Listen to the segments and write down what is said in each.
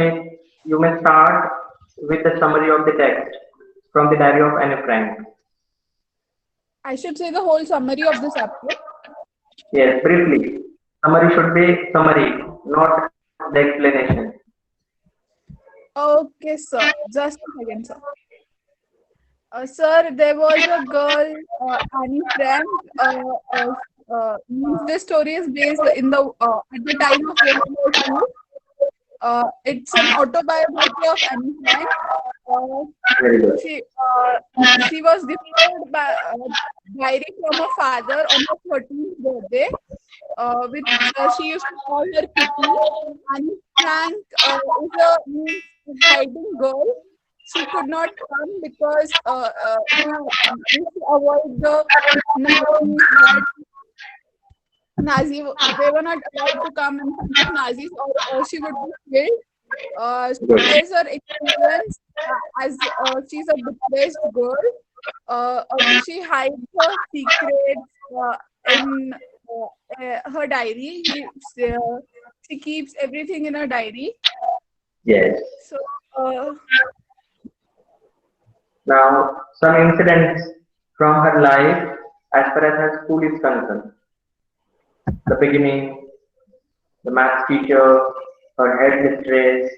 you may start with a summary of the text from the diary of Anne Frank. I should say the whole summary of this chapter. Yes, briefly. Summary should be summary, not the explanation. Okay, sir. Just a second, sir. Sir, there was a girl, Annie Frank. This story is based in the at the time of World War II. It's an autobiography of Annie Frank. Uh, Very good. she was gifted by diary from her father on her 13th birthday, which she used to call her Kitty. Annie Frank is a means hiding girl. She could not come because used to avoid the Nazis that they were not allowed to come in front of Nazis or she would be killed. She Good. shares her experience as she's a depressed girl. She hides her secrets in her diary. She keeps everything in her diary. Yes. So, uh, Now, some incidents from her life as far as her school is concerned. The beginning, the math teacher, her headmistress,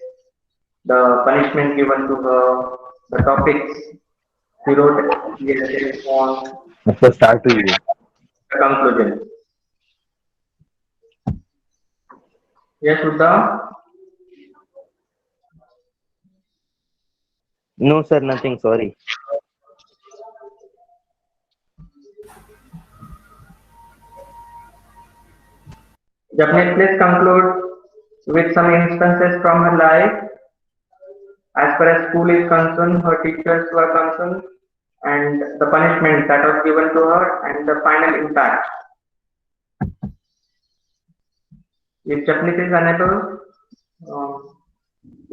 the punishment given to her, the topics she wrote yesterday on, So start to you. the conclusion. Yes, Uddha? No, sir, nothing. Sorry. Japneet, please conclude with some instances from her life as far as school is concerned, her teachers were concerned, and the punishment that was given to her, and the final impact. If Japneet is unable,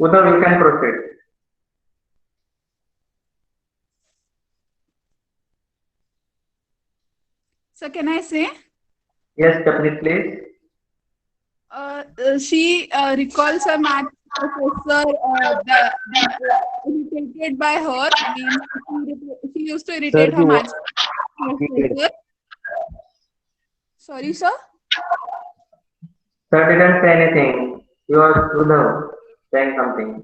Uddhav, you can proceed. so can I say? Yes, Japneet, please. She recalls a math professor that irritated by her. Means she used to Sir, irritate her the math repeated. professor. Sorry, sir. Sir didn't say anything. He was Uddhav saying something.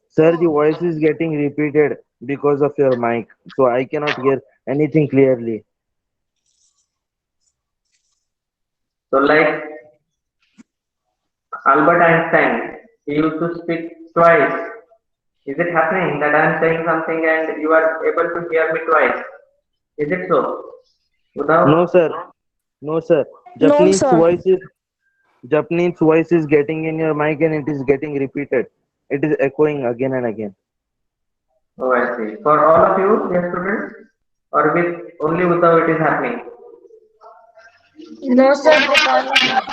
Sir, the Oh, voice is getting repeated because of your mic, so I cannot hear anything clearly. So, like Albert Einstein, he used to speak twice. Is it happening that I am saying something and you are able to hear me twice? Is it so? No, Uddhav? sir. No, sir. No, Japanese sir. voice is Japanese voice is getting in your mic and it is getting repeated. It is echoing again and again. Oh, I see. For all of you, dear students, or with only Uddhav it is happening? No, sir, with all of us.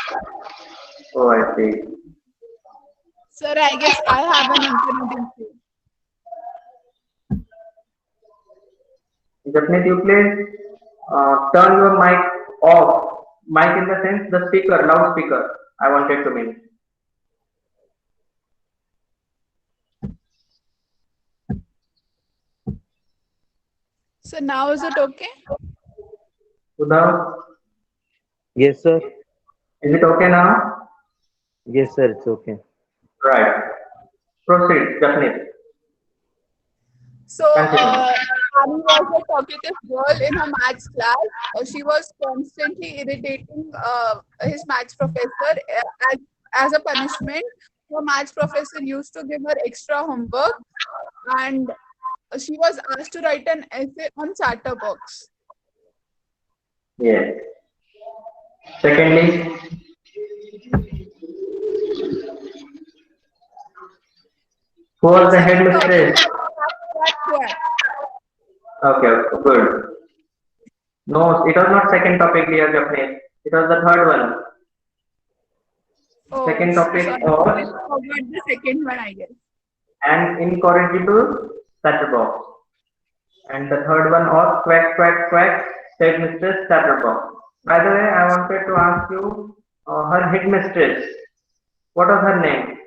Oh, I see. sir, I guess I have an internet issue. Definitely, you please turn your mic off. Mic in the sense the speaker, loudspeaker. I wanted to mean. So now is it okay? Uddhav, Yes, sir. is it okay now? Yes, sir. It's okay. Right. Proceed, definitely. So, Continue. Annie was a talkative girl in her maths class. She was constantly irritating his maths professor. As a punishment, her maths professor used to give her extra homework, and she was asked to write an essay on chatterbox. Yes. Secondly, who was the Second topic headmistress? was quack, quack, quack. Okay, okay, good. No, it was not second topic, dear Japneet. It was the third one. Oh, Second topic sorry. I was forgot the second one, I guess. an incorrigible chatterbox. And the third one was quack, quack, quack, said Mr. Chatterbox. By the way, I wanted to ask you her headmistress. What was her name?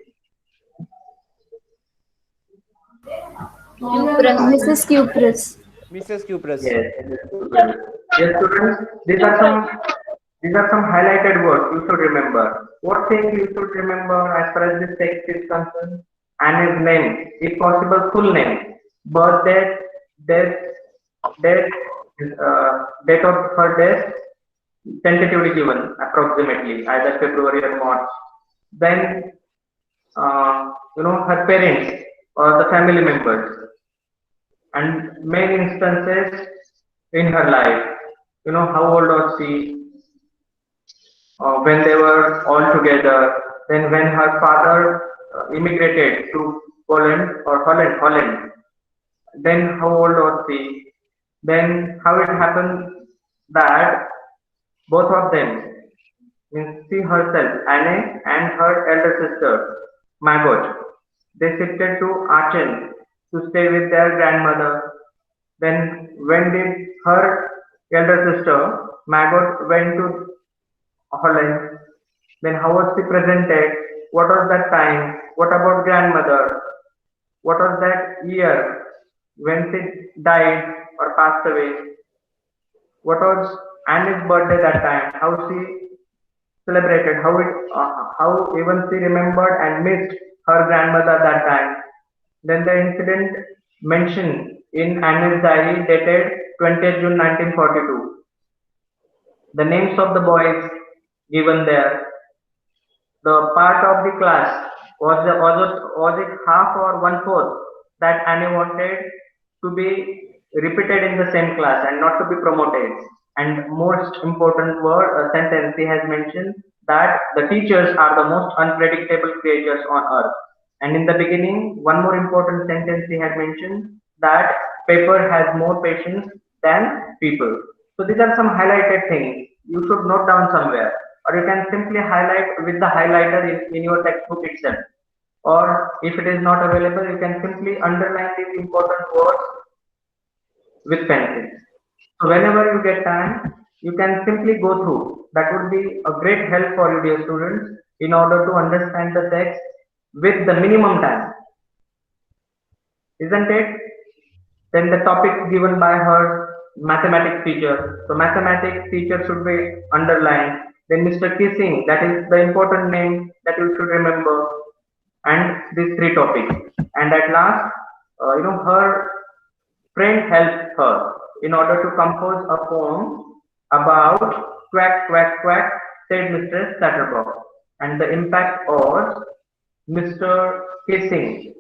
Cupras, Mrs. Cupras. Mrs. Cupras. Yes, yes, students. These are some highlighted words you should remember. What thing you should remember as far as this text is concerned? And his name, if possible, full name, birth date, death, date, date of her death, tentatively given approximately either February or March. Then her parents or the family members and main instances in her life. How old was she when they were all together. Then when her father immigrated to Poland or Holland. Then how old was she? Then how it happened that both of them, means she herself, Anne, and her elder sister, Margot, they shifted to Aachen to stay with their grandmother. Then when did her elder sister, Margot, went to Holland? Then how was she presented? What was that time? What about grandmother? What was that year when she died or passed away? What was Annie's birthday that time? How she celebrated? How even she remembered and missed her grandmother that time? Then the incident mentioned in Annie's diary dated 20th June 1942. The names of the boys given there. The part of the class was it half or one fourth that Annie wanted to be repeated in the same class and not to be promoted. And most important word sentence he has mentioned that the teachers are the most unpredictable creatures on earth. And in the beginning, one more important sentence he had mentioned that paper has more patience than people. So these are some highlighted things you should note down somewhere, or you can simply highlight with the highlighter in your textbook itself. Or if it is not available, you can simply underline these important words with pencils. So whenever you get time, you can simply go through. That would be a great help for you, dear students, in order to understand the text with the minimum time, isn't it? Then the topics given by her mathematics teacher. So mathematics teacher should be underlined. Then Mr. Kissing, that is the important name that you should remember. And these three topics. And at last, her friend helped her in order to compose a poem about quack, quack, quack, said Mr. Chatterbox. And the impact was Mr. Kissing,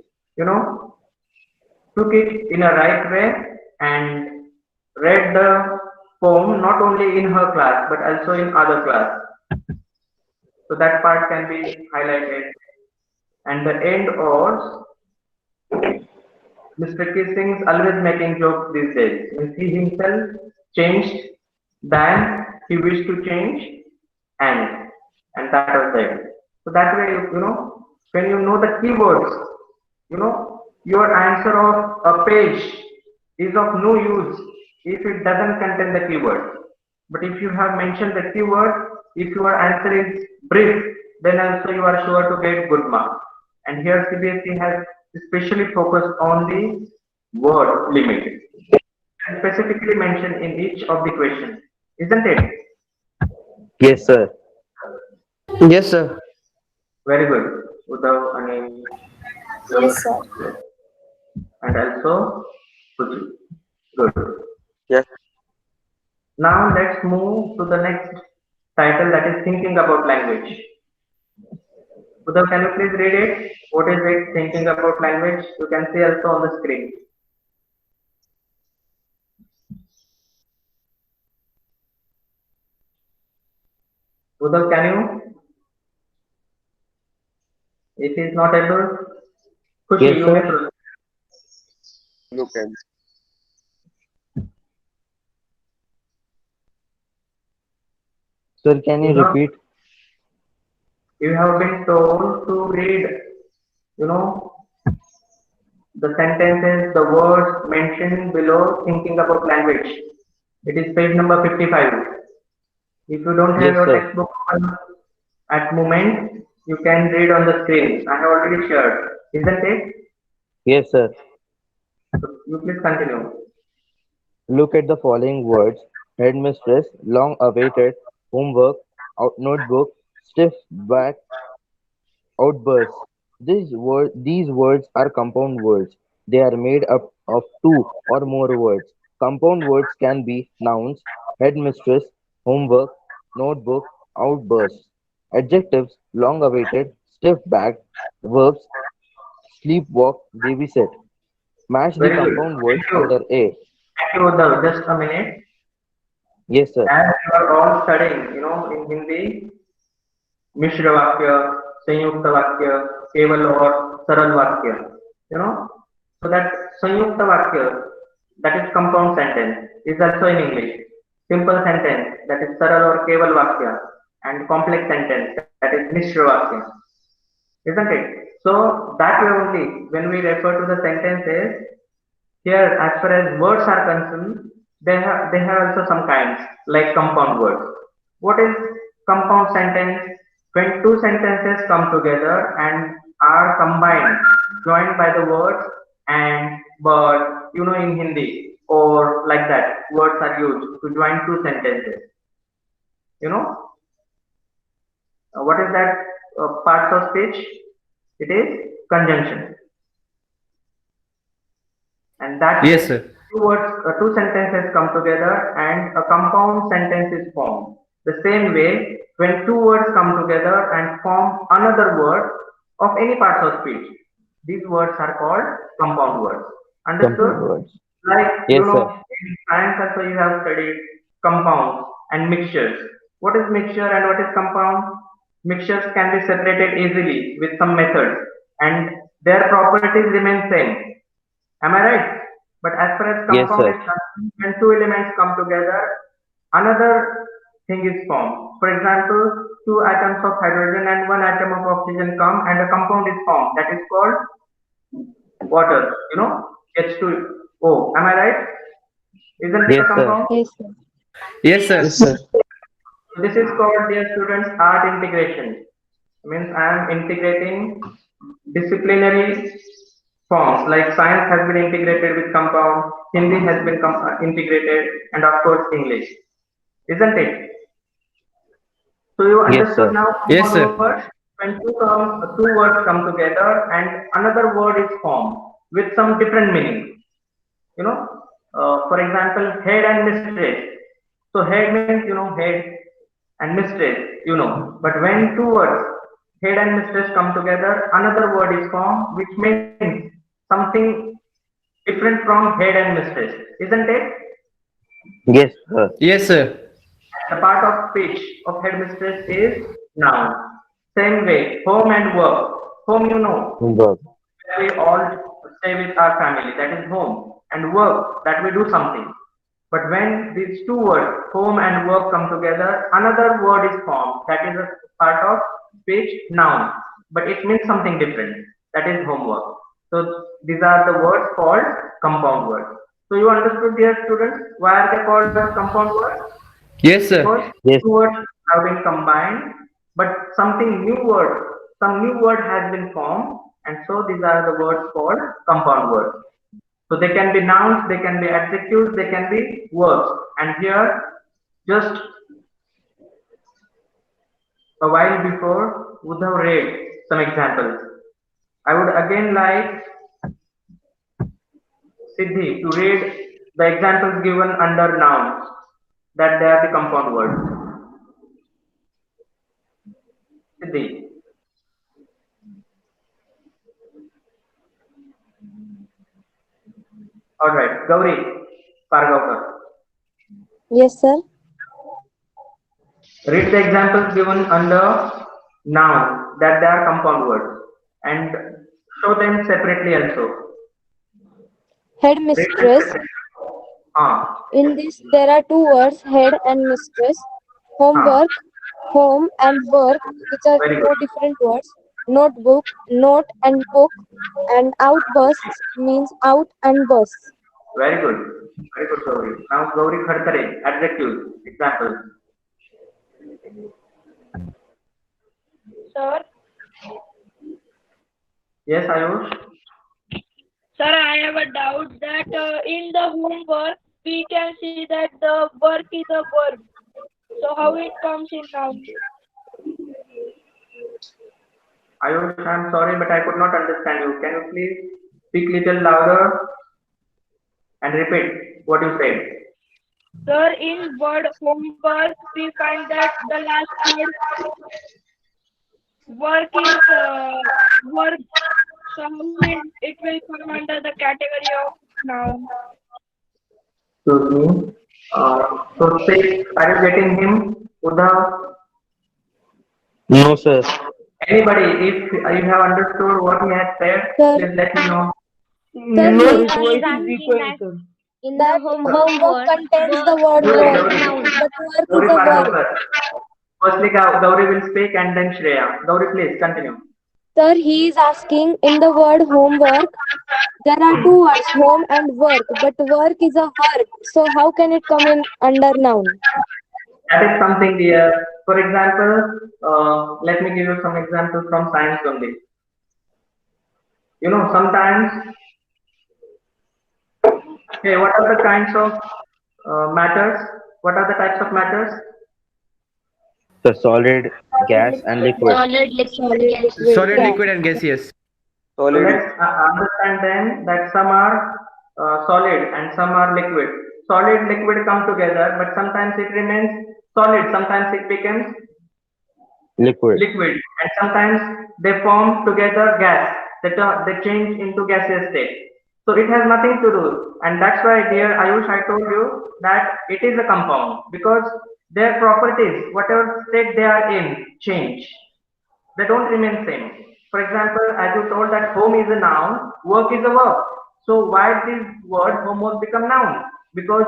took it in a right way and read the poem not only in her class but also in other class. So that part can be highlighted. And the end was Mr. Kissing's always making jokes these days. Means he himself changed than he wished to change, and that was the end. So that way, when you know the keywords, your answer of a page is of no use if it doesn't contain the keyword. But if you have mentioned the keyword, if your answer is brief, then also you are sure to get good marks. And here CBSE has especially focused on the word limit and specifically mentioned in each of the questions, isn't it? Yes, sir. Yes, sir. Very good. Uddhav, Anil, Yes, sir. and also Suji. Good. Yes. Now let's move to the next title, that is thinking about language. Uddhav, can you please read it? What is it? Thinking about language. You can see also on the screen. Uddhav, can you? If he is not able, Khushi, Yes, you may sir. proceed. Look at Sir, can you You know, repeat? you have been told to read, you know, the sentences, the words mentioned below thinking about language. It is page number 55. If you don't have Yes, your sir. textbook open at moment, you can read on the screen. I have already shared, isn't it? Yes, sir. So you please continue. Look at the following words: headmistress, long awaited, homework, notebook, stiff back, outbursts. These words are compound words. They are made up of two or more words. Compound words can be nouns, headmistress, homework, notebook, outbursts. Adjectives, long awaited, stiff backed, verbs, sleepwalk, babysit. Match the Very good. compound words under A. Thank you. Just a minute. Yes, sir. As you are all studying, in Hindi, मिश्र वाक्य, संयुक्त वाक्य, केवल और सरल वाक्य, you know. So that संयुक्त वाक्य, that is compound sentence, is also in English. Simple sentence, that is सरल और केवल वाक्य, and complex sentence, that is मिश्र वाक्य, isn't it? So that way only, when we refer to the sentences, here as far as words are concerned, they have also some kinds like compound words. What is compound sentence? When two sentences come together and are combined, joined by the words and but in Hindi or like that, words are used to join two sentences. You know, what is that part of speech? It is conjunction, and that Yes, way sir. two sentences come together and a compound sentence is formed. The same way, when two words come together and form another word of any part of speech, these words are called compound words. Compound Understood? words. Like, Yes, sir. in science also you have studied compounds and mixtures. What is mixture and what is compound? Mixtures can be separated easily with some methods and their properties remain same. Am I right? But as far as Yes, compound sir. is concerned, when two elements come together, another thing is formed. For example, two atoms of hydrogen and one atom of oxygen come and a compound is formed. That is called water. H2O. Am I right? Isn't it a Yes, sir. compound? Yes, sir. Yes, sir. Yes, sir. So this is called, dear students, art integration. Means I am integrating disciplinary forms like science has been integrated with compound, Hindi has been integrated, and of course English, isn't it? So you Yes, understood sir. now Yes, compound sir. words. When two words come together and another word is formed with some different meaning. You know, for example, head and mistress. So head means head and mistress. But when two words head and mistress come together, another word is formed which means something different from head and mistress, isn't it? Yes, sir. Yes, sir. The part of speech of headmistress is noun. Same way, home and work. Home, Homework. we all stay with our family, that is home. And work, that we do something. But when these two words, home and work, come together, another word is formed. That is a part of speech, noun. But it means something different. That is homework. So these are the words called compound words. So you understood, dear students, why are they called as compound words? Yes, sir. Because Yes. two words have been combined, but some new word has been formed, and so these are the words called compound words. So they can be nouns, they can be adjectives, they can be verbs. And here, just a while before, Uddhav read some examples. I would again like Siddhi to read the examples given under nouns, that they are the compound words. Siddhi. All right, Gauri Pargaonkar. Yes, sir. Read the examples given under noun, that they are compound words, and show them separately also. Read them Headmistress. separately. Ah, In this, there are two words, head and mistress. ah, Homework, home and work, which are very good. two different words. Notebook, note and book. And outbursts means out and bursts. Very good. Very good, Gauri. Now, Gauri Khadkare, adjectives, examples. Sir, Yes, Ayush. Sir, I have a doubt that in the homework we can see that the work is a verb. So how it comes in noun? Ayush, I'm sorry, but I could not understand you. Can you please speak little louder and repeat what you said? Sir, in word homework we find that the last word work is work. So how it will come under the category of noun. Excuse me. So say, are you getting him? Uddhav? No, sir. Anybody, if you have understood what he has said, Sir, please let me know. sir, No, he his is voice is asking echoing, sir. In the that homework homework word, contains the work word Gauri, is work, Gauri. noun. but work is Gauri a verb. Parmar. Firstly, Gauri will speak and then Shreya. Gauri, please continue. Sir, he is asking in the word homework, there are two words, home and work, but work is a verb. So how can it come in under noun? That is something dear. For example, let me give you some examples from science only. You know, sometimes, hey, what are the kinds of matters? What are the types of matters? The solid, gas, and liquid. Solid, liquid, Solid, gas. liquid, Solid, gas. liquid, and gaseous. So Solid. let's understand then that some are solid and some are liquid. Solid, liquid come together, but sometimes it remains solid, sometimes it becomes Liquid. liquid, and sometimes they form together gas. They change into gaseous state. So it has nothing to do, and that's why, dear Ayush, I told you that it is a compound because their properties, whatever state they are in, change. They don't remain same. For example, as you told that home is a noun, work is a verb. So why this word homework become noun? Because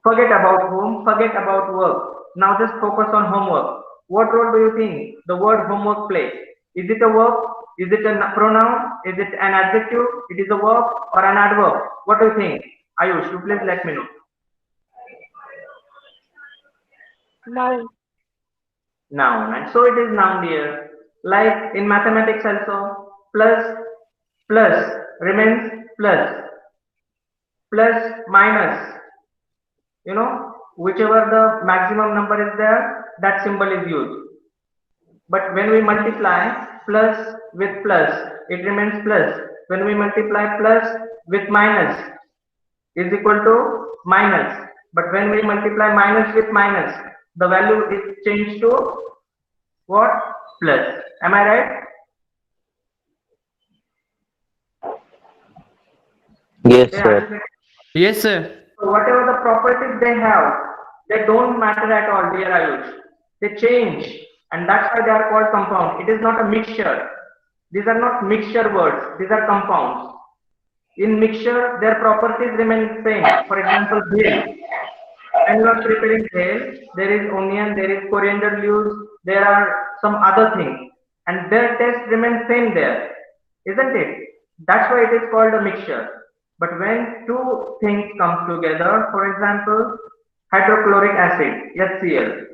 forget about home, forget about work. Now just focus on homework. What role do you think the word homework plays? Is it a verb? Is it a pronoun? Is it an adjective? It is a verb or an adverb? What do you think? Ayush, you please let me know. Noun. Noun. And so it is noun here. Like in mathematics also, plus remains plus minus, whichever the maximum number is there, that symbol is used. But when we multiply plus with plus, it remains plus. When we multiply plus with minus, is equal to minus. But when we multiply minus with minus, the value is changed to what? Plus. Am I right? Yes, Yeah. sir. Yes, sir. So whatever the properties they have, they don't matter at all, dear Ayush. They change, and that's why they are called compound. It is not a mixture. These are not mixture words. These are compounds. In mixture, their properties remain same. For example, bhel. When you are preparing bhel, there is onion, there is coriander leaves, there are some other things, and their taste remains same there, isn't it? That's why it is called a mixture. But when two things come together, for example, hydrochloric acid, HCl.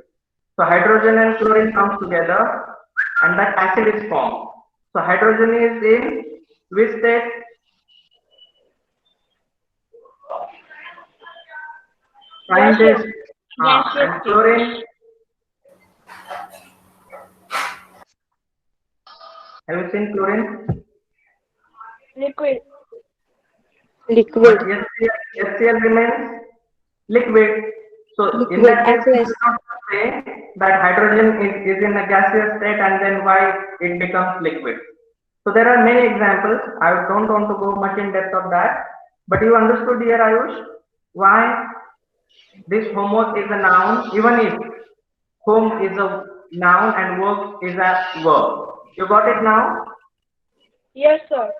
So hydrogen and chlorine comes together, and that acid is formed. So hydrogen is in which state? Gaseous. Scientist. Gaseous And state. chlorine, have you seen chlorine? Liquid. Liquid, But HCl remains liquid. So in liquid, that case, we aqueous. cannot say that hydrogen is in a gaseous state and then why it becomes liquid. So there are many examples. I don't want to go much in depth of that. But you understood, dear Ayush, why this homework is a noun, even if home is a noun and work is a verb. You got it now? Yes, sir.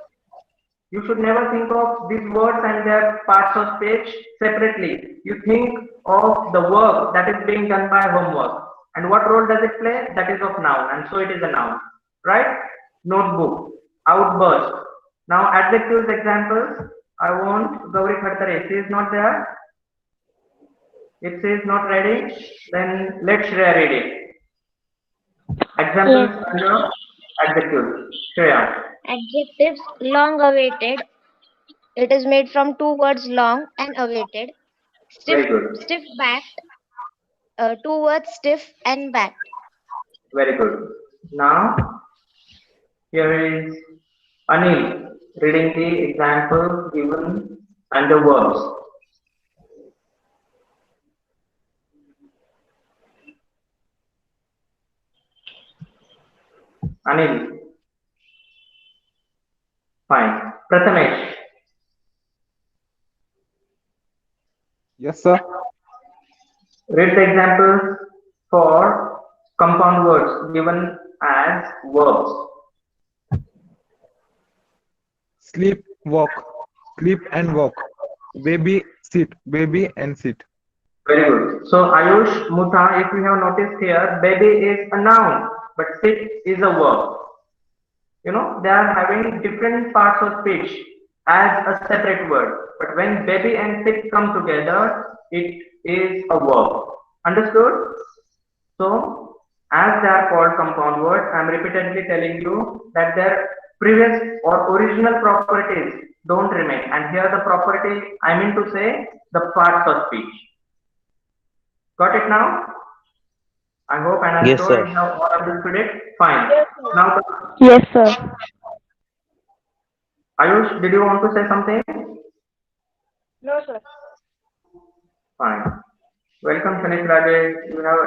You should never think of these words and their parts of speech separately. You think of the work that is being done by homework. And what role does it play? That is of noun. And so it is a noun. Right? Notebook. Outburst. Now adjectives examples. I want Gauri Khattare. She is not there. If she is not ready, then let Shreya read it. Examples Yes. under adjectives. Shreya. Adjectives long awaited, It is made from two words long and awaited. Very Stiff, good. stiff backed. Two words stiff and backed. Very good. Now, here is Anil reading the example given and the verbs. Anil. Fine. Prathamesh. Yes, sir. Read the examples for compound words given as verbs. Sleep, walk. Sleep and walk. Baby, sit. Baby and sit. Very good. So Ayush, Mutha, if you have noticed here, baby is a noun, but sit is a verb. You know, they are having different parts of speech as a separate word. But when baby and sit come together, it is a verb. Understood? So, as they are called compound words, I am repeatedly telling you that their previous or original properties don't remain. And here the property, I mean to say, the parts of speech. Got it now? I hope and I'm Yes, sure sir. you have all understood it. Fine. Yes, sir. Now, Yes, sir. Ayush, did you want to say something? No, sir. Fine. Welcome, Shanish Rajesh. You have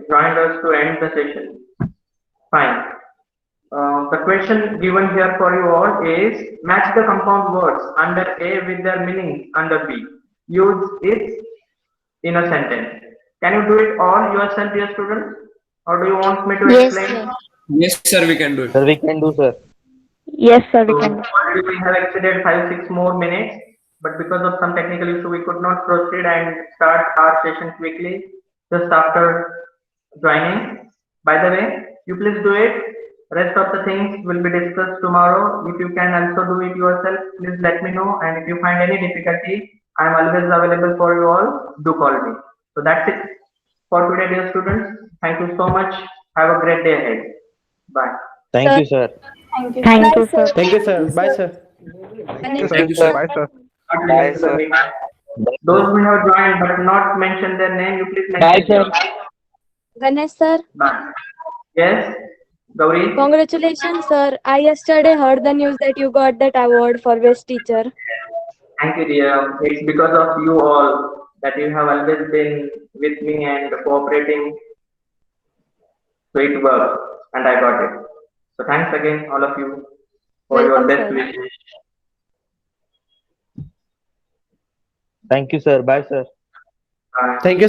joined us to end the session. Fine. The question given here for you all is match the compound words under A with their meaning under B. Use it in a sentence. Can you do it all yourself, dear students? Or do you want me to Yes, explain? sir. Yes, sir, we can do it. Sir, we can do, sir. Yes, sir, we So can. already we have exceeded 5-6 more minutes, but because of some technical issue, we could not proceed and start our session quickly just after joining. By the way, you please do it. Rest of the things will be discussed tomorrow. If you can also do it yourself, please let me know. And if you find any difficulty, I am always available for you all. Do call me. So that's it for today, dear students. Thank you so much. Have a great day ahead. Bye. Thank Sir, you, sir. Thank you, sir. Thank you, sir. Bye, sir. Thank you, sir. Thank you, sir. Bye, sir. Bye, sir. Those who have joined but not mentioned their name, you please mention them. Ganesh sir, Bye. Yes, Gauri. congratulations sir. I yesterday heard the news that you got that award for best teacher. Thank you, dear. It's because of you all that you have always been with me and cooperating. So it worked, and I got it. So thanks again, all of you, for your Welcome best sir. wishes. Thank you, sir. Bye, sir. Bye. Thank you.